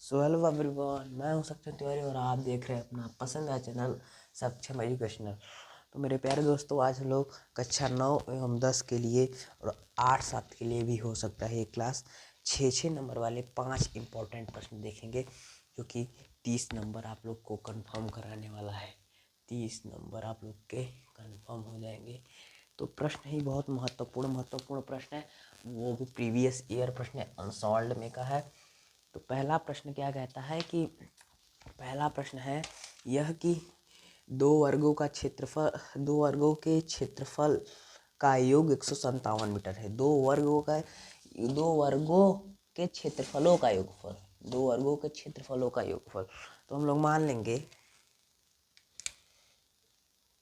So hello everyone, मैं हूं सक्षम तिवारी और आप देख रहे हैं अपना पसंदीदा चैनल सक्षम एजुकेशनल। तो मेरे प्यारे दोस्तों, आज हम लोग कक्षा 9 एवं 10 के लिए और 8-7 के लिए भी हो सकता है ये क्लास 6 नंबर वाले 5 इम्पोर्टेंट प्रश्न देखेंगे, जो कि 30 नंबर आप लोग को कंफर्म कराने वाला है। 30 नंबर आप लोग के कंफर्म हो जाएंगे। तो प्रश्न ही बहुत महत्वपूर्ण प्रश्न है, वो भी प्रीवियस ईयर प्रश्न है, अनसॉल्व्ड में का है। तो पहला प्रश्न क्या कहता है कि पहला प्रश्न है यह कि दो वर्गों के क्षेत्रफल का योग 157 मीटर है। दो वर्गों के क्षेत्रफलों का योगफल, दो वर्गों के क्षेत्रफलों का योगफल। तो हम लोग मान लेंगे,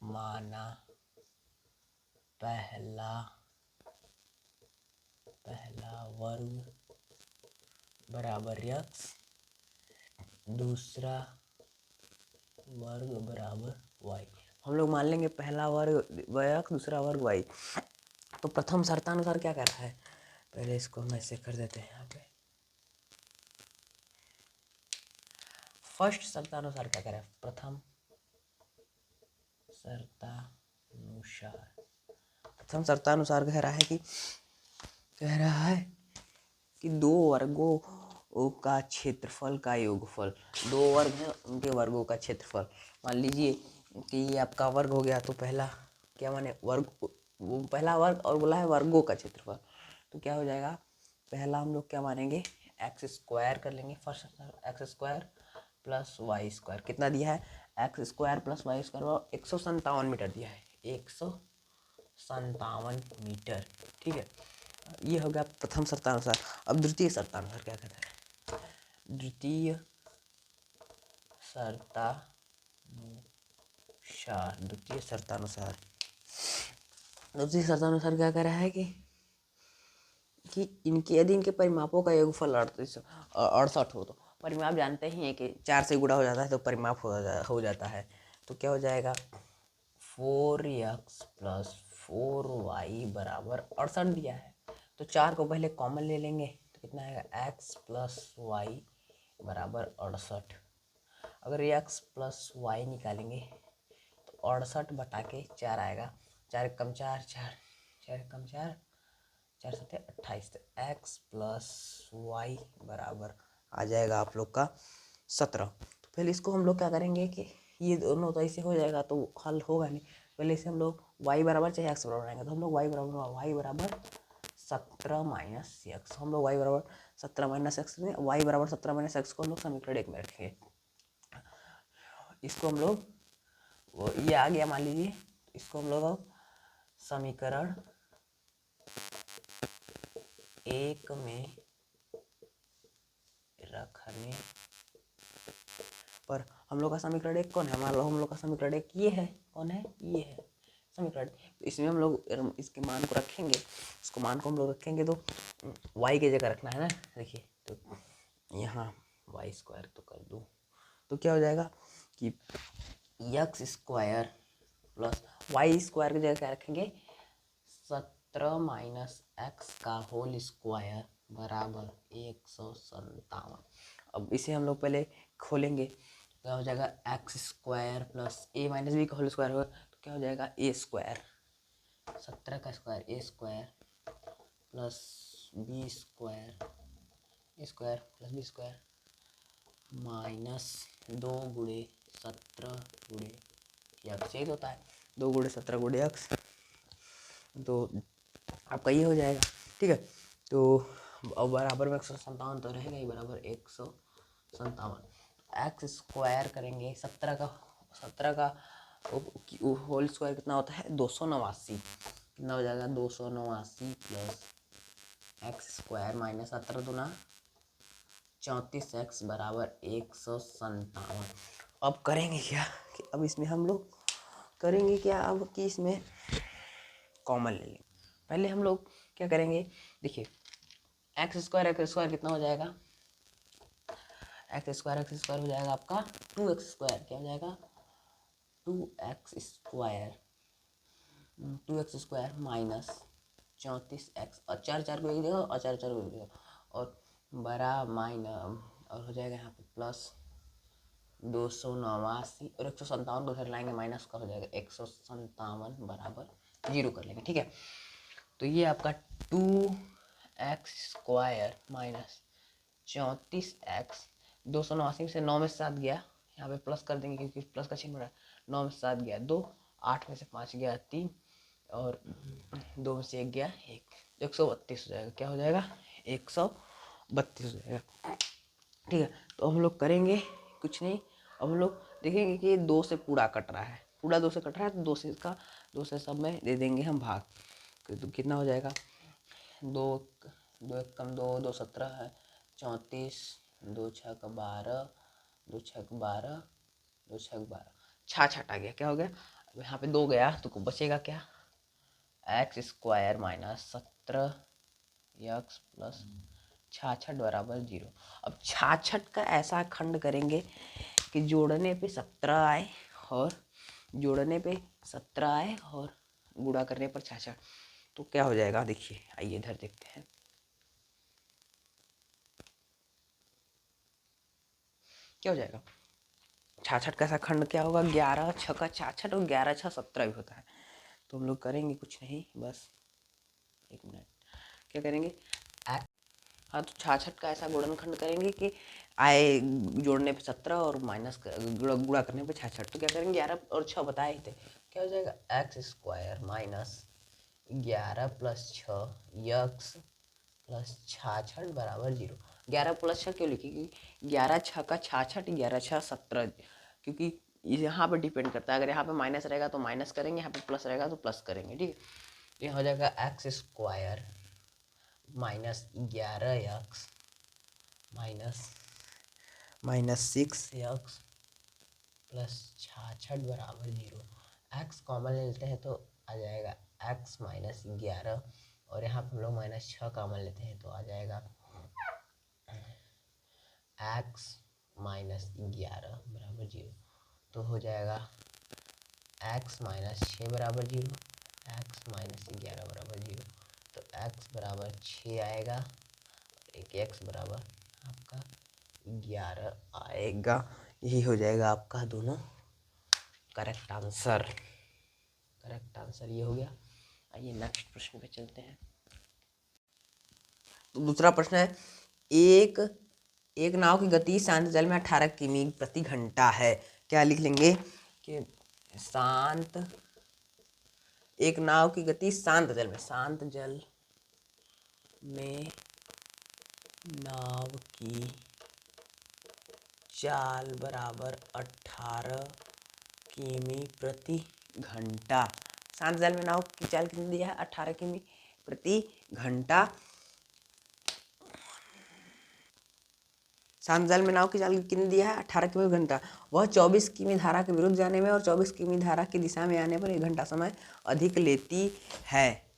माना पहला वर्ग बराबर x, दूसरा वर्ग बराबर y। हम लोग मान लेंगे पहला वर्ग x, दूसरा वर्ग y। तो प्रथम शर्तानुसार क्या कर रहा है, पहले इसको हम ऐसे कर देते हैं। यहाँ पे फर्स्ट शर्तानुसार क्या कर रहा है, प्रथम शर्तानुसार कह रहा है कि दो वर्गों का क्षेत्रफल का योगफल। दो वर्ग हैं, उनके वर्गों का क्षेत्रफल। मान लीजिए कि ये आपका वर्ग हो गया, तो पहला क्या माने वर्ग, वो पहला वर्ग और बोला है वर्गों का क्षेत्रफल। तो क्या हो जाएगा, पहला हम लोग क्या मानेंगे, एक्स स्क्वायर कर लेंगे। First X square plus Y square कितना दिया है, X square plus Y square 157 metre दिया है, 157 मीटर। ठीक है, ये हो गया प्रथम शर्तानुसार। अब द्वितीय शर्तानुसार क्या कहता है, द्वितीय शर्तानुसार क्या कह रहा है कि इनके यदि इनके परिमापों का योगफल 68 हो, तो परिमाप जानते ही हैं कि 4 से गुणा हो जाता है तो परिमाप हो जाता है। तो क्या हो जाएगा, 4x प्लस 4y बराबर 68 दिया है। तो 4 को पहले कॉमन ले लेंगे, तो कितना आएगा, x प्लस वाई बराबर 68। अगर x प्लस वाई निकालेंगे तो 68 बटा के 4 आएगा। 4 कम 4, 4 कम 4, 4 सत्ते 28। एक्स प्लस वाई बराबर आ जाएगा आप लोग का 17। तो पहले इसको हम लोग क्या करेंगे कि ये दोनों तो ऐसे हो जाएगा तो हल होगा नहीं। पहले इसे हम लोग y बराबर चाहे x बराबर आएंगे, तो हम लोग y बराबर 17 माइनस एक्स। हम लोग y बराबर 17 माइनस एक्स में y बराबर 17 माइनस एक्स को हम लोग समीकरण 1 में रखेंगे। इसको हम लोग, ये आ गया मान लीजिए, इसको हम लोग अब समीकरण 1 में रखने पर हम लोग का समीकरण 1 कौन है, मान लो हम लोग का समीकरण 1 ये है, कौन है, ये है समीकरण। तो इसमें हम लोग इसके मान को रखेंगे, इसको मान को हम लोग रखेंगे तो y की जगह रखना है ना। देखिए, तो यहाँ वाई स्क्वायर तो कर दूँ, तो क्या हो जाएगा कि X square plus Y square की जगह क्या रखेंगे, 17 माइनस एक्स का होल स्क्वायर बराबर 157। अब इसे हम लोग पहले खोलेंगे, क्या हो जाएगा, x square plus A minus B का होल स्क्वायर होगा, तो क्या हो जाएगा, ए स्क्वायर 17 का square A square plus B square plus B square minus 2 गुणे 17 गुणे एक्स, यही होता है 2 गुणे 17 गुणे एक्स। तो आपका ये हो जाएगा। ठीक है, तो अब बराबर में 157 तो रहेगा ही, बराबर 157। एक्स स्क्वायर करेंगे 17 का होल स्क्वायर कितना होता है, 289। कितना हो जाएगा, 289 प्लस एक्स स्क्वायर माइनस 17 दूना 34 एक्स बराबर 157। अब करेंगे क्या कि अब इसमें हम लोग करेंगे क्या, अब कि इसमें कॉमन ले लेंगे। पहले हम लोग क्या करेंगे, देखिए एक्स स्क्वायर कितना हो जाएगा, एक्स स्क्वायर हो जाएगा आपका 2x स्क्वायर। क्या हो जाएगा, 2x स्क्वायर माइनस 34x, और 4 4 को एक जगह और 4 4 को एक जगह, और बड़ा माइनस और हो जाएगा यहाँ पे प्लस 289 और 157 को उधर लाएंगे माइनस का हो जाएगा 157 बराबर 0 कर लेंगे। ठीक है, तो ये आपका 2x² माइनस 34x 289 से 9 में 7 गया, यहाँ पे प्लस कर देंगे क्योंकि प्लस का चिन्ह बना है। 9 में 7 गया 2, 8 में से 5 गया 3 और 2 में से 1 गया 1, 132 हो जाएगा। क्या हो जाएगा? 132 हो जाएगा। ठीक है, तो हम लोग करेंगे कुछ नहीं, अब हम लोग देखेंगे कि 2 से पूरा कट रहा है, पूरा 2 से कट रहा है तो 2 से इसका 2 से सब में दे देंगे हम भाग, तो कितना हो जाएगा? 2 2 1 कम 2 2 17 है 34 2 6 12 2 6 12 2 6 12 छाछ आ गया। क्या हो गया? अब यहाँ पे 2 गया तो बचेगा क्या? x² माइनस 17x प्लस 66 बराबर 0। अब 66 का ऐसा खंड करेंगे कि जोड़ने पे 17 आए और जोड़ने पे 17 आए और गुणा करने पर 66, तो क्या हो जाएगा? देखिए, आइए इधर देखते हैं। क्या हो जाएगा? 66 का ऐसा खंड क्या होगा? 11 6 का 66 और 11 6 17 भी होता है। तो हम लोग करेंगे कुछ नहीं, बस एक मिनट, क्या करेंगे? हाँ, तो 66 का ऐसा गुणनखंड करेंगे कि आए जोड़ने पे 17 और माइनस गुणा करने पे 66, तो क्या करेंगे? 11 और 6 बताए थे, क्या हो जाएगा? x² minus 11 plus 6 x plus 66 बराबर 0। 11 प्लस 6 क्यों लिखे? क्योंकि 11 6 का 66, 11 6 17, क्योंकि यहाँ पे डिपेंड करता है। अगर यहाँ पे माइनस रहेगा तो माइनस करेंगे, यहाँ पे प्लस रहेगा तो प्लस करेंगे। ठीक है, ये हो जाएगा x² minus 11x minus 6x plus 66 बराबर 0। x कॉमन ले लेते हैं तो आ जाएगा x माइनस 11 और यहाँ पे हम लोग माइनस 6 कॉमन लेते हैं तो आ जाएगा x माइनस 11 बराबर 0। तो हो जाएगा x माइनस 6 बराबर 0, x माइनस 11 बराबर 0, तो x बराबर 6 आएगा, एक x बराबर आपका 11 आएगा। यही हो जाएगा आपका दोनों करेक्ट आंसर। करेक्ट आंसर ये हो गया। आइए नेक्स्ट प्रश्न पे चलते हैं। तो दूसरा प्रश्न है, एक नाव की गति शांत जल में 18 किमी प्रति घंटा है। क्या लिख लेंगे कि एक नाव की गति शांत जल में नाव की चाल बराबर 18 किमी प्रति घंटा। शांत जल में नाव की चाल कितनी दिया है? 18 किमी प्रति घंटा। शांत जल में नाव की चाल कितनी दिया है? 18 किमी घंटा। वह 24 किमी धारा के विरुद्ध जाने में और 24 किमी धारा की दिशा में आने पर 1 घंटा समय अधिक लेती है।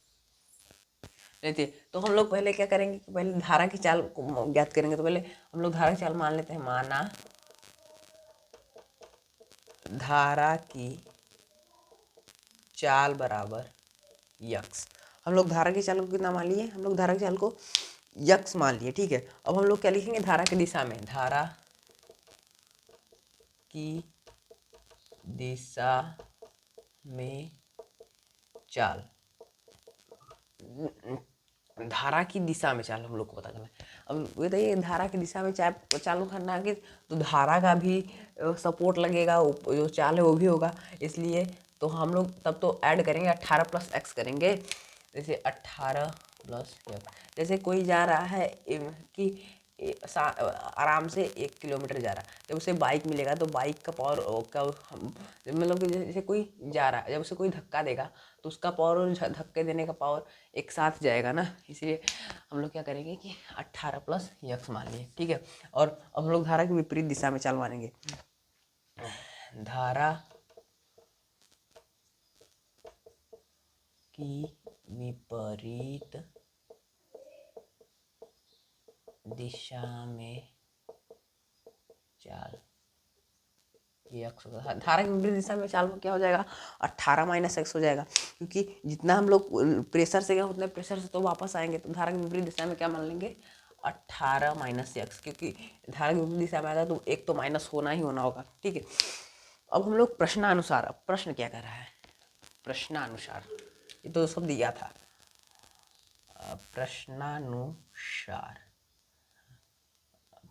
तो हम लोग पहले क्या करेंगे कि पहले धारा की चाल को ज्ञात करेंगे। तो पहले हम लोग धारा की चाल मान लेते हैं। माना धारा की चाल बराबर यक्स। हम लोग धारा की चाल को कितना मान लिए? हम लोग धारा की चाल को यक्स मान लिए। ठीक है, अब हम लोग क्या लिखेंगे? धारा की दिशा में, धारा की दिशा में चाल, धारा की दिशा में चाल हम लोग को पता करना है। अब बताइए, धारा की दिशा में चालू करना है तो धारा का भी सपोर्ट लगेगा, जो चाल है वो भी होगा, इसलिए तो हम लोग तब तो ऐड करेंगे 18 प्लस एक्स करेंगे। जैसे 18 प्लस एक्स, जैसे कोई जा रहा है कि आराम से 1 किलोमीटर जा रहा है, जब उसे बाइक मिलेगा तो बाइक का पावर का मतलब कि जैसे कोई जा रहा है, जब उसे कोई धक्का देगा तो उसका पावर और धक्के देने का पावर एक साथ जाएगा ना, इसलिए हम लोग क्या करेंगे कि 18 प्लस यक्स मान लिए। ठीक है, और अब हम लोग धारा की विपरीत दिशा में चाल मानेंगे। धारा की विपरीत दिशा में चाल एक्स होगा। धारा की विपरीत दिशा में चाल को क्या हो जाएगा? 18 माइनस एक्स हो जाएगा, क्योंकि जितना हम लोग प्रेशर से गए उतने प्रेशर से तो वापस आएंगे, तो धारा की विपरीत दिशा में क्या मान लेंगे? 18 माइनस एक्स, क्योंकि धारा की विपरीत दिशा में आएगा तो एक तो माइनस होना ही होना होगा। ठीक है, अब हम लोग प्रश्नानुसार, अब प्रश्न क्या कर रहा है, प्रश्नानुसार, ये तो सब दिया था। प्रश्नानुसार,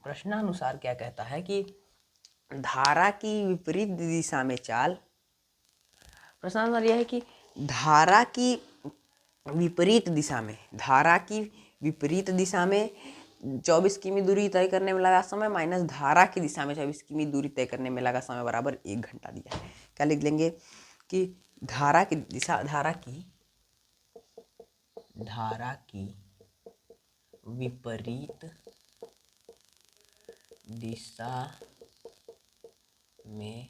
प्रश्नानुसार क्या कहता है कि धारा की विपरीत दिशा में चाल, प्रश्नानुसार यह है कि धारा की विपरीत दिशा में, धारा की विपरीत दिशा में 24 किमी दूरी तय करने में लगा समय माइनस धारा की दिशा में 24 किमी दूरी तय करने में लगा समय बराबर 1 घंटा दिया है। क्या लिख लेंगे कि धारा की दिशा, धारा की विपरीत दिशा में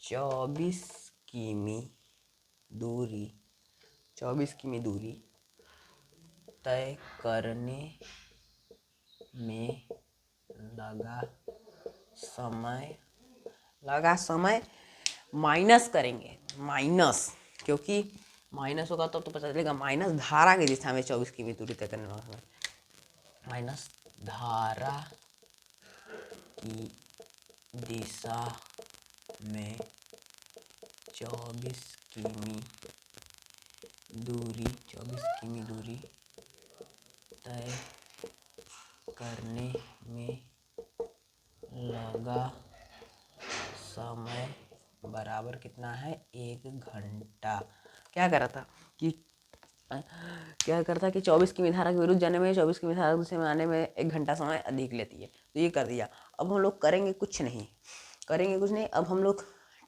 24 किमी दूरी, 24 किमी दूरी तय करने में लगा समय माइनस करेंगे, माइनस, क्योंकि माइनस होगा तब तो पता चलेगा, माइनस धारा की दिशा में 24 किमी दूरी तय करने में, माइनस धारा की दिशा में 24 किमी दूरी तय करने में लगा समय बराबर कितना है, 1 घंटा। क्या कर रहा था कि 24 किमी धारा के विरुद्ध जाने में, 24 किमी धारा की दिशा में आने में 1 घंटा समय अधिक लेती है, तो ये कर दिया। अब हम लोग करेंगे कुछ नहीं, अब हम लोग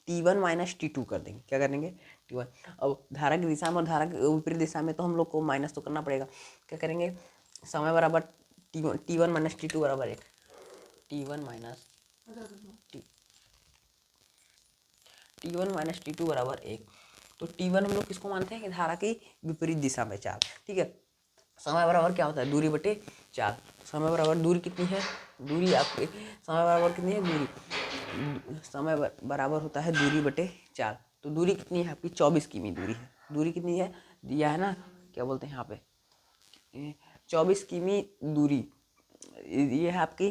T1 माइनस T2 कर देंगे। क्या करेंगे, T1, अब धारा की दिशा में और धारा की विपरीत दिशा में तो हम लोग को माइनस तो करना पड़ेगा। क्या करेंगे, समय बराबर T1 माइनस T2 बराबर 1, T1 माइनस T2 बराबर 1। तो T1 हम लोग किसको मानते हैं कि धारा की विपरीत दिशा में चाल। ठीक है, समय बराबर क्या होता है, दूरी बटे चाल। समय बराबर दूरी कितनी है, दूरी आपकी समय बराबर कितनी है, समय बराबर होता है दूरी बटे चाल। तो दूरी कितनी है आपकी, 24 किमी दूरी है। दूरी कितनी है दिया है ना, क्या बोलते हैं यहाँ पे, 24 किमी दूरी, ये है आपकी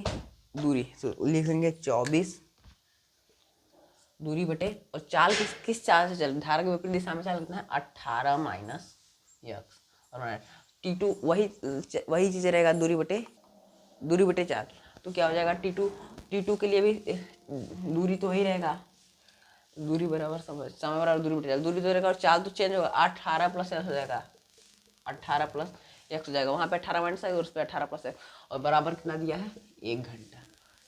दूरी। तो लिखेंगे 24 दूरी बटे, और चाल किस चाल से चल, धारा के विपरीत दिशा में चाल कितना है, 18 माइनस एक्स, और T2 वही चीज़ रहेगा, दूरी बटे चाल। तो क्या हो जाएगा, T2 के लिए भी दूरी तो वही रहेगा, दूरी बराबर समय बराबर दूरी बटे चाल, दूरी तो रहेगा और चाल तो चेंज होगा, 18 प्लस एक्स हो जाएगा, 18 प्लस एक्स हो जाएगा, वहाँ पे 18 माइनस है और उस पर 18 प्लस एक्स, और बराबर कितना दिया है, 1 घंटा।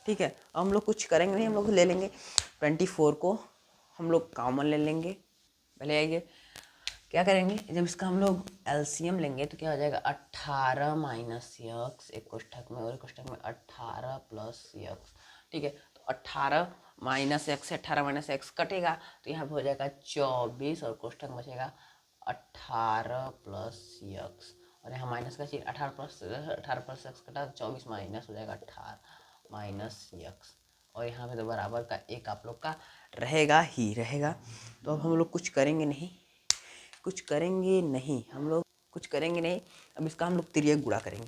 ठीक है, हम लोग कुछ करेंगे नहीं, हम लोग ले लेंगे 24 को हम लोग कॉमन ले लेंगे। पहले आइए क्या करेंगे, जब इसका हम लोग एलसीएम लेंगे तो क्या हो जाएगा, 18 माइनस एक्स, एक कोष्ठक में और एक कोष्ठक में 18 प्लस एक्स। ठीक है, तो 18 माइनस एक्स से 18 माइनस एक्स कटेगा तो यहाँ पे हो जाएगा 24, और कोष्ठक में बचेगा 18 प्लस एक्स, और यहाँ माइनस का चीज 18 प्लस एक्स कटा, 24 माइनस हो जाएगा 18 माइनस एक्स, और यहाँ पे तो बराबर का एक आप लोग का रहेगा ही रहेगा। तो अब हम लोग कुछ करेंगे नहीं, अब इसका हम लोग तिर्यक गुणा करेंगे।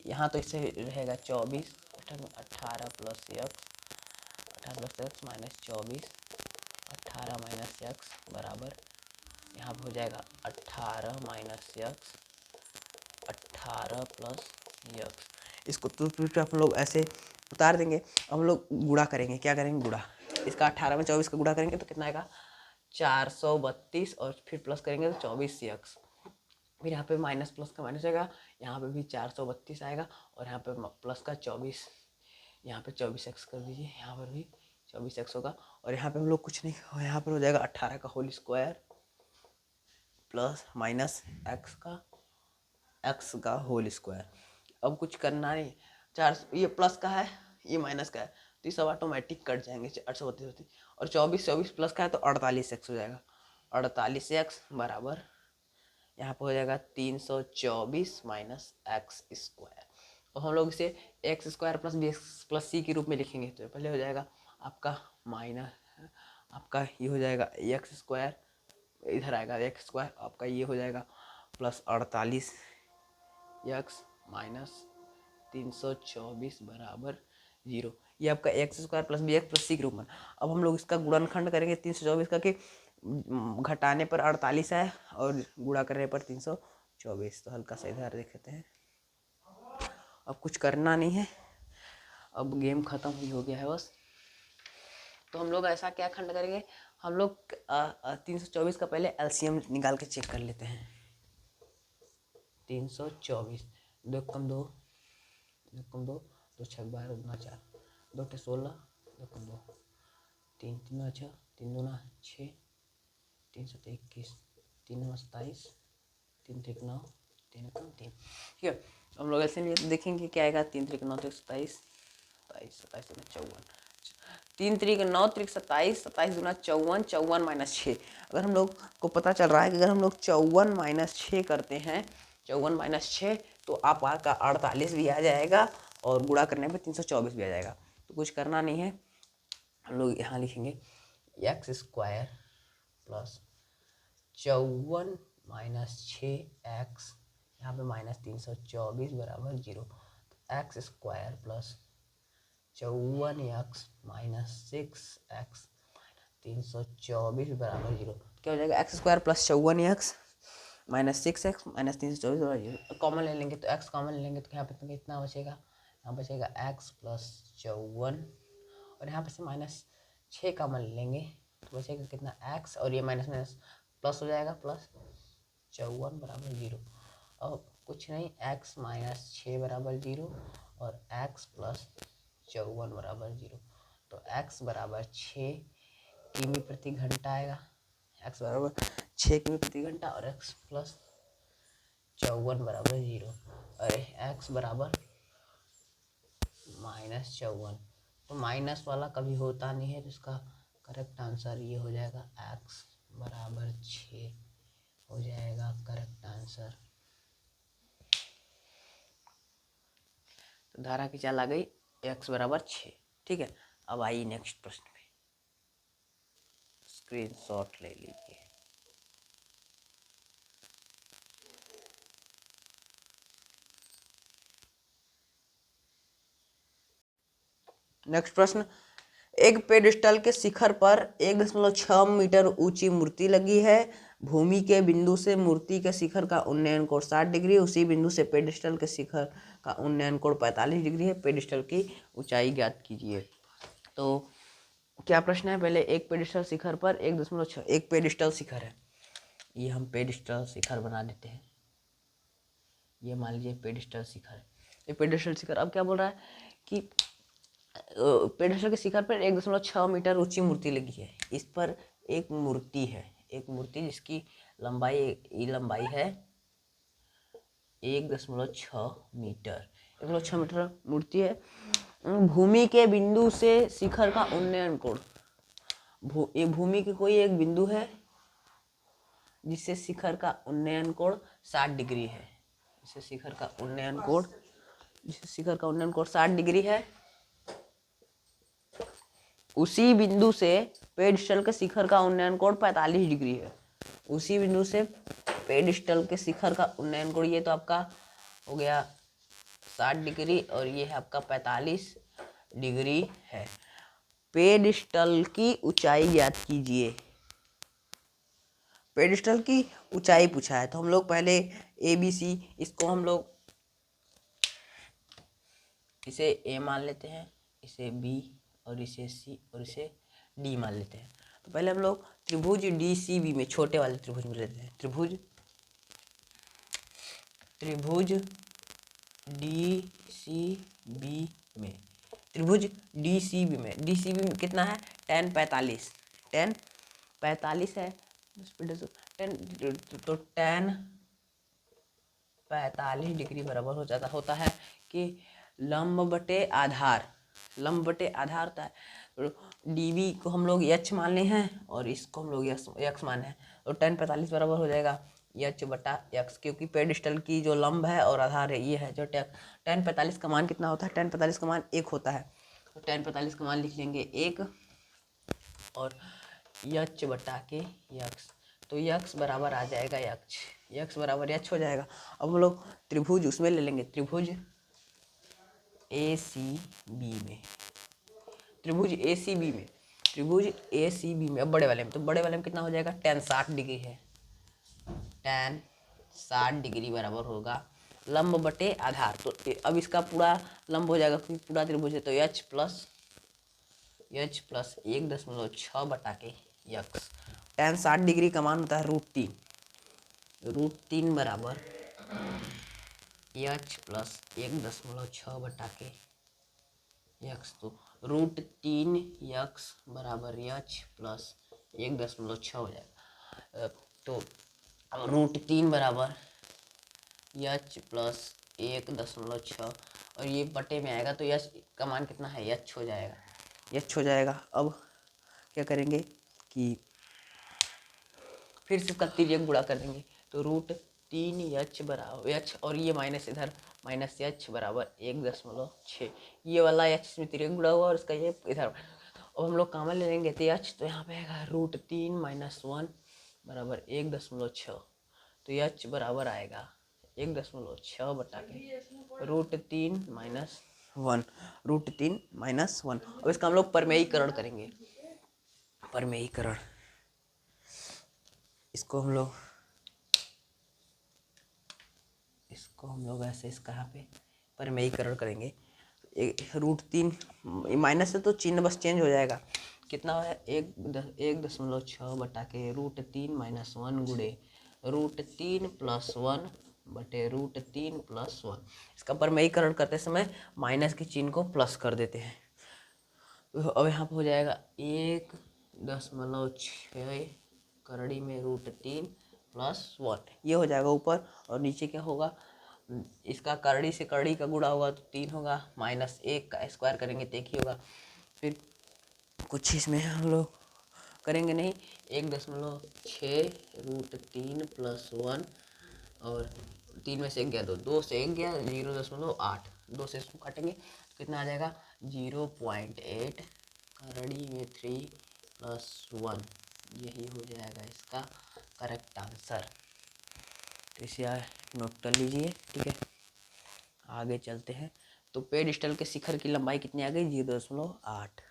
यहाँ तो इससे रहेगा 24, 18 plus x, 18 plus x minus 24, 18 minus x बराबर, यहाँ पर हो जाएगा 18 माइनस एक्स, 18 प्लस एक्स। इसको तो हम लोग ऐसे उतार देंगे। अब हम लोग गुणा करेंगे, क्या करेंगे, गुणा, इसका 18 में 24 का गुणा करेंगे तो कितना आएगा, 432, और फिर प्लस करेंगे तो 24 एक्स, फिर यहाँ पे माइनस प्लस का माइनस आएगा, यहाँ पे भी 432 आएगा, और यहाँ पे प्लस का 24, यहाँ पे 24 एक्स कर दीजिए, यहाँ पर भी 24 एक्स होगा, और यहाँ पे हम लोग कुछ नहीं, यहाँ पर हो जाएगा 18 का whole square plus minus X का होल स्क्वायर। अब कुछ करना नहीं, ये प्लस का है ये माइनस का है, तो ये सब ऑटोमेटिक कट जाएंगे, 832, और 24 प्लस का है तो 48 एक्स हो जाएगा, 48 एक्स बराबर यहाँ पर हो जाएगा 324 माइनस एक्स स्क्वायर। और हम लोग इसे x square plus B x plus C के रूप में लिखेंगे, तो पहले हो जाएगा आपका माइनस, आपका ये हो जाएगा एक्स स्क्वायर, इधर आएगा एक्स स्क्वायर, आपका ये हो जाएगा प्लस 48 एक्स माइनस 324 बराबर 0। ये आपका x square plus B x plus C के रूप में। अब हम लोग इसका गुणनखंड करेंगे 324 का, कि घटाने पर 48 है और गुणा करने पर 324। तो हल्का सा इधर देख लेते हैं। अब कुछ करना नहीं है, अब गेम खत्म ही हो गया है बस। तो हम लोग ऐसा क्या खंड करेंगे, हम लोग 324 का पहले एलसीएम निकाल के चेक कर लेते हैं। 324, 2 कम 2, 2 कम 2, 2 6 12, 2 4, 2 टे 16, 2 कम 2, 3 3 6, 3 2 6, 3 7 21, 3 9 27, 3 3 9, 3 कम 3। ठीक है, हम लोग ऐसे लिए देखेंगे क्या आएगा। 3 3 9 27, 27 27 54, 3 3 9 3 27, 27 दूना 54, 54 माइनस 6। अगर हम लोग को पता चल रहा है कि अगर हम लोग 54 माइनस 6 करते हैं, 54 माइनस 6, तो आपका 48 भी आ जाएगा और गुणा करने पे 324 भी आ जाएगा। तो कुछ करना नहीं है, हम लोग यहाँ लिखेंगे x square plus 54 minus 6x, यहाँ पे माइनस 324 बराबर 0। तो x square plus 54 x minus 6x 324 बराबर 0। क्या हो जाएगा, x square plus 54 x minus 6x minus 324 बराबर 0। कॉमन ले लेंगे तो x कॉमन ले लेंगे तो यहाँ पे कितना बचेगा, यहाँ बचेगा x प्लस 54 और यहाँ पे से माइनस 6 कॉमन ले लेंगे तो बचेगा कितना x, और ये माइनस माइनस प्लस हो जाएगा, प्लस 54 बराबर 0। अब कुछ नहीं, x माइनस 6 बराबर 0 और x प्लस 54 बराबर 0। तो x बराबर 6 किमी प्रति घंटा आएगा, x बराबर 6 किमी प्रति घंटा, और x प्लस 54 बराबर 0। अरे x बराबर माइनस 54, तो माइनस वाला कभी होता नहीं है, तो इसका करेक्ट आंसर ये हो जाएगा, x बराबर 6 हो जाएगा करेक्ट आंसर। तो धारा की चाल आ गई x बराबर 6। ठीक है, अब आइए नेक्स्ट प्रश्न पे, स्क्रीनशॉट ले लीजिए। नेक्स्ट प्रश्न, एक पेडिस्टल के शिखर पर 1.6 मीटर ऊंची मूर्ति लगी है। भूमि के बिंदु से मूर्ति के शिखर का उन्नयन कोण 60 डिग्री, उसी बिंदु से पेडिस्टल के शिखर का उन्नयन कोण 45 डिग्री है। पेडिस्टल की ऊंचाई ज्ञात कीजिए। तो क्या प्रश्न है, पहले एक पेडिस्टल शिखर पर 1.6, एक पेडिस्टल शिखर है, ये हम पेडिस्टल शिखर बना देते हैं। ये मान लीजिए पेडिस्टल शिखर है, ये पेडिस्टल शिखर। अब क्या बोल रहा है कि पेडिस्टल के शिखर पर 1.6 मीटर ऊंची मूर्ति लगी है। इस पर एक मूर्ति है, एक मूर्ति जिसकी लंबाई है 1.6 मीटर, 1.6 मीटर मूर्ति है। भूमि के बिंदु से शिखर का उन्नयन कोण, भूमि के कोई एक बिंदु है जिससे शिखर का उन्नयन कोण 60 डिग्री है, जिससे शिखर का उन्नयन कोण 60 डिग्री है। उसी बिंदु से पेडिस्टल के शिखर का उन्नयन कोण 45 डिग्री है। उसी बिंदु से पेडिस्टल के शिखर का उन्नयन कोण, ये तो आपका हो गया 60 डिग्री और ये है आपका 45 डिग्री है। पेडिस्टल की ऊंचाई ज्ञात कीजिए। पेडिस्टल की ऊंचाई पूछा है, तो हम लोग पहले ABC, इसको हम लोग इसे A मान लेते हैं, इसे B और इसे C और इसे D मान लेते हैं। तो पहले हम लोग त्रिभुज DCB में, छोटे वाले त्रिभुज में लेते हैं, त्रिभुज DCB में, त्रिभुज DCB में कितना है, tan 45, tan 45 है, तो tan 45 डिग्री बराबर हो जाता होता है कि लंब बटे आधार होता है। तो DB को हम लोग h मान ले हैं और इसको हम लोग x माने हैं, तो tan 45 बराबर हो जाएगा h बटा x, क्योंकि पेडिस्टल की जो लंब है और आधार है ये है जो tan 45 का मान कितना होता है, tan 45 का मान 1 होता है। तो tan 45 का मान लिख लेंगे 1 और h बटा के x, तो x बराबर आ जाएगा x बराबर h हो जाएगा। अब हम लोग त्रिभुज उसमें ले लेंगे, त्रिभुज ए सी बी में, त्रिभुज ए सी बी में, त्रिभुज ए सी बी में, अब बड़े वाले में, तो बड़े वाले में कितना हो जाएगा, tan 60 डिग्री है, tan 60 डिग्री बराबर होगा लंब बटे आधार। तो अब इसका पूरा लंब हो जाएगा क्योंकि पूरा त्रिभुज है, तो h प्लस 1.6 बटा के यक्स। tan 60 डिग्री का मान होता है √3 बराबर h प्लस 1.6 बटा के यक्स। तो √3 यक्स बराबर h प्लस 1.6 हो जाएगा। तो √3 बराबर h प्लस 1.6 और ये बटे में आएगा, तो h का मान कितना है, h हो जाएगा। अब क्या करेंगे कि फिर से इसका तिर्यक गुणा कर देंगे, तो √3h बराबर h और ये माइनस इधर माइनस h बराबर 1.6, ये वाला h इसमें तिर्यक गुणा हुआ और इसका ये इधर। अब हम लोग कॉमन ले लेंगे तो h, तो यहाँ पे आएगा √3 - 1 बराबर 1.6, तो h बराबर आएगा 1.6 बटा के √3 - 1, √3 - 1। अब इसका हम लोग परमेयीकरण करेंगे, परमेयीकरण, इसको हम लोग ऐसे इसका यहाँ पे परमेयीकरण करेंगे। √3 माइनस से तो चिन्ह बस चेंज हो जाएगा, कितना है 1.6 बटा के √3 - 1 गुणे √3 + 1 बटे √3 + 1। इसका परमेयीकरण करते समय माइनस के चिन्ह को प्लस कर देते हैं। तो अब यहाँ पे हो जाएगा 1.6 करड़ी में √3 + 1, ये हो जाएगा ऊपर, और नीचे क्या होगा, इसका करड़ी से करड़ी का गुणा होगा तो 3 होगा, -1 का स्क्वायर करेंगे तो 1 ही होगा। फिर कुछ इसमें हम लोग करेंगे नहीं, 1.6 √3 + 1 और 3 में से 1 गया, 2 से 1 गया, 0.8, 2 से इसको काटेंगे तो कितना आ जाएगा 0.8 करड़ी में 3 + 1, यही हो जाएगा इसका करेक्ट आंसर। तो इसे नोट कर लीजिए, ठीक है। आगे चलते हैं, तो पेडिस्टल के शिखर की लंबाई कितनी आ गई, 0.8।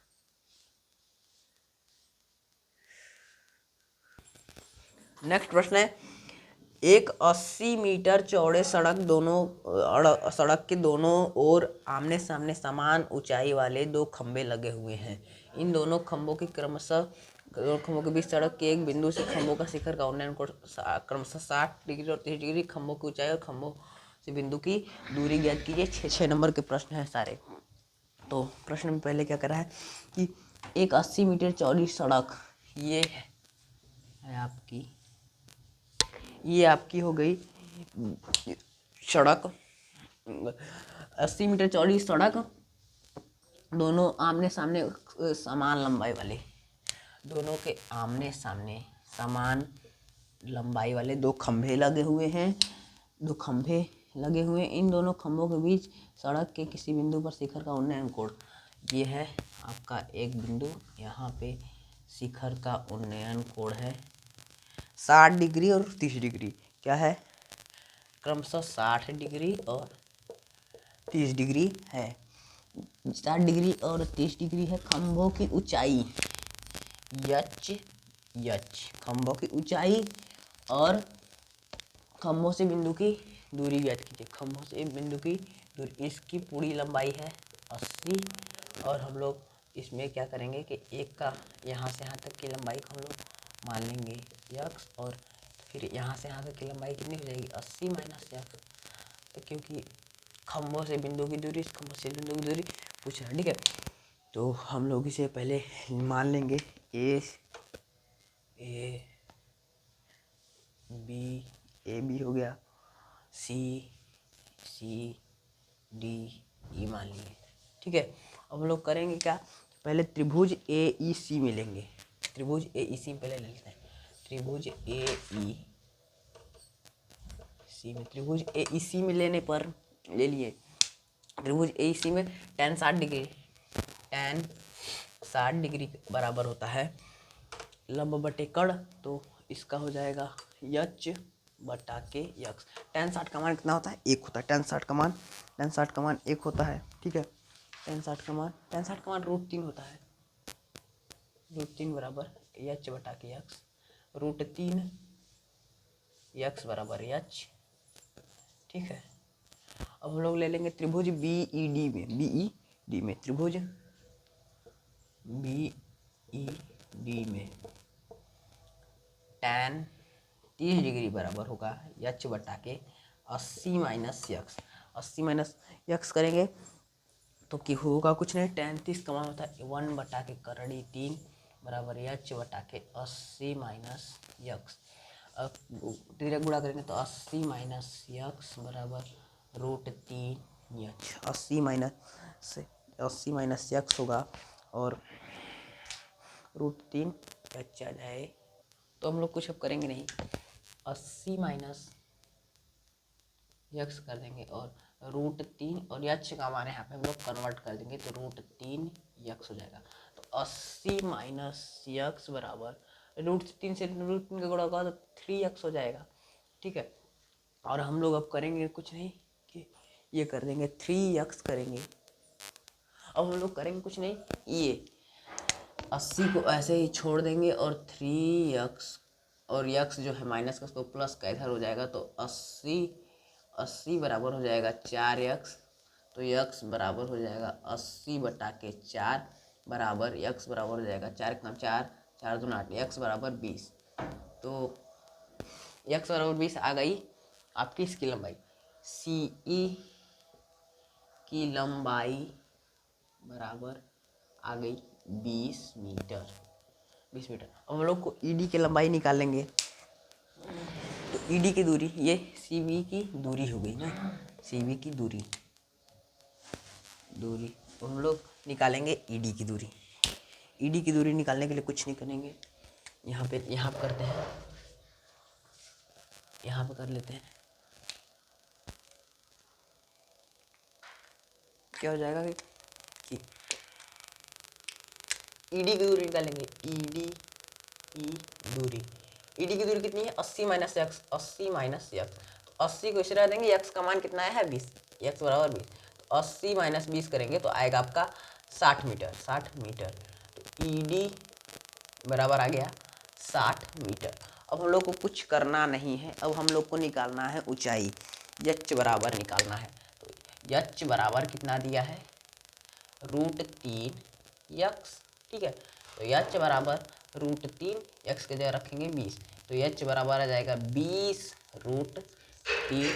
नेक्स्ट प्रश्न है, एक 80 मीटर चौड़े सड़क के दोनों ओर आमने सामने समान ऊंचाई वाले 2 खंभे लगे हुए हैं। इन दोनों खंभों के बीच सड़क के एक बिंदु से खंभों का शिखर का उन्नयन कोण क्रमशः 60 डिग्री और 30 डिग्री, खंभों की ऊंचाई और खंभों से बिंदु की दूरी ज्ञात कीजिए। 6 नंबर के प्रश्न हैं सारे। तो प्रश्न में पहले क्या करा है कि एक 80 मीटर चौड़ी सड़क, ये है आपकी हो गई सड़क, 80 मीटर चौड़ी सड़क, दोनों आमने सामने समान लंबाई वाले, दोनों के आमने सामने समान लंबाई वाले 2 खंभे लगे हुए हैं, इन दोनों खंभों के बीच सड़क के किसी बिंदु पर शिखर का उन्नयन कोण, ये है आपका एक बिंदु, यहाँ पे शिखर का उन्नयन कोण है 60 डिग्री और 30 डिग्री, क्या है क्रमशः 60 डिग्री और 30 डिग्री है। 60 डिग्री और 30 डिग्री है। खंभों की ऊंचाई खंभों की ऊंचाई और खंभों से बिंदु की दूरी ज्ञात कीजिए। खंभों से बिंदु की दूरी, इसकी पूरी लंबाई है 80 और हम लोग इसमें क्या करेंगे कि एक का यहाँ से यहाँ तक की लंबाई को हम लोग मान लेंगे यक्स, और फिर यहाँ से यहाँ तक की लंबाई कितनी हो जाएगी 80 - यक्स, क्योंकि खंभों से बिंदु की दूरी, खंभों से बिंदु की दूरी पूछ रहा है, ठीक है। तो हम लोग इसे पहले मान लेंगे ए बी हो गया, सी डी ई मान लिए, ठीक है। अब हम लोग करेंगे क्या, पहले त्रिभुज AEC में लेंगे, त्रिभुज AEC में पहले ले लेते हैं, त्रिभुज AEC में लेने पर ले लिए, त्रिभुज AEC में tan 60 डिग्री बराबर होता है लंब बटे कर्ण, तो इसका हो जाएगा h बटा के यक्स। tan 60 का मान कितना होता है, 1 होता है, tan 60 का मान tan 60 का मान 1 होता है, ठीक है। tan 60 का मान √3 होता है। √3 बराबर h बटा के x, √3 x बराबर h, ठीक है। अब हम लोग ले लेंगे त्रिभुज BED में त्रिभुज BED में tan 30 डिग्री बराबर होगा h बटा के 80 माइनस यक्स। 80 माइनस यक्स करेंगे तो कि होगा कुछ नहीं, tan 30 का मान होता है 1 बटा के करड़ी 3 बराबर h बटा के 80 माइनस यक्स। अब direct गुणा करेंगे तो 80 माइनस यक्स बराबर √3 h। 80 माइनस यक्स होगा और √3 h आ जाए। तो हम लोग कुछ अब करेंगे नहीं, 80 माइनस यक्स कर देंगे और √3 और यक्स का मान यहाँ पे हम लोग कन्वर्ट कर देंगे तो √3 यक्स हो जाएगा। तो 80 माइनस यक्स बराबर √3 से √3 का गुणा होगा तो 3x हो जाएगा, ठीक है। और हम लोग अब करेंगे कुछ नहीं कि ये कर देंगे 3x करेंगे। अब हम लोग करेंगे कुछ नहीं, ये 80 को ऐसे ही छोड़ देंगे और 3x और x जो है माइनस का उसको प्लस का इधर हो जाएगा तो 80 बराबर हो जाएगा 4x। तो x बराबर हो जाएगा 80 बटा के 4 बराबर x बराबर हो जाएगा 4 का 4 4 दूना 8, x बराबर 20। तो x बराबर 20 आ गई आपकी इसकी लंबाई। CE की लंबाई बराबर आ गई 20 मीटर। अब हम लोग को ED की लंबाई निकालेंगे तो ED की दूरी, ये CV की दूरी हो गई ना, CV की दूरी तो हम लोग निकालेंगे ED की दूरी। ED की दूरी निकालने के लिए कुछ नहीं करेंगे, यहाँ पे करते हैं, यहाँ पे कर लेते हैं। क्या हो जाएगा कि ED की दूरी निकालेंगे, ED की दूरी कितनी है 80 माइनस यक्स, 80 माइनस यक्स। तो 80 को इसे रह देंगे, यक्स का मान कितना है 20, यक्स बराबर 20। तो 80 माइनस 20 करेंगे तो आएगा आपका 60 मीटर। तो ED बराबर आ गया 60 मीटर। अब हम लोग को कुछ करना नहीं है, अब हम लोग को निकालना है ऊंचाई, h बराबर निकालना है। तो h बराबर कितना दिया है √3 यक्स, ठीक है। तो h बराबर √3 यक्स के जगह रखेंगे 20, तो h बराबर आ जाएगा 20 √3